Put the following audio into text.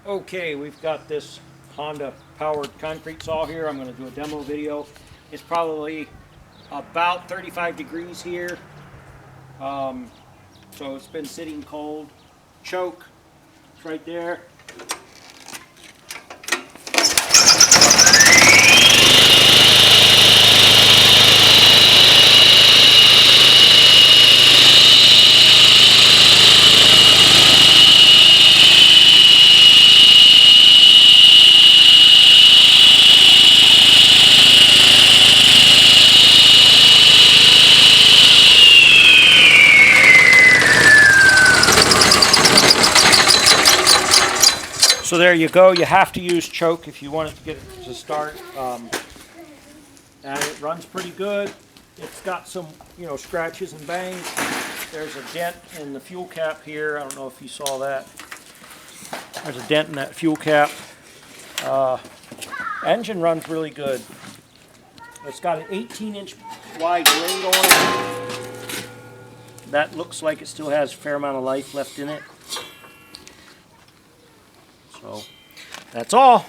Okay, we've got this Honda powered concrete saw here. I'm going to do a demo video. It's probably about 35 degrees here. So it's been sitting cold. Choke, it's right there. So there you go. You have to use choke if you want it to get it to start. And it runs pretty good. It's got some, scratches and bangs. There's a dent in the fuel cap here. I don't know if you saw that. There's a dent in that fuel cap. Engine runs really good. It's got an 18-inch wide blade on it. That looks like it still has a fair amount of life left in it. So that's all.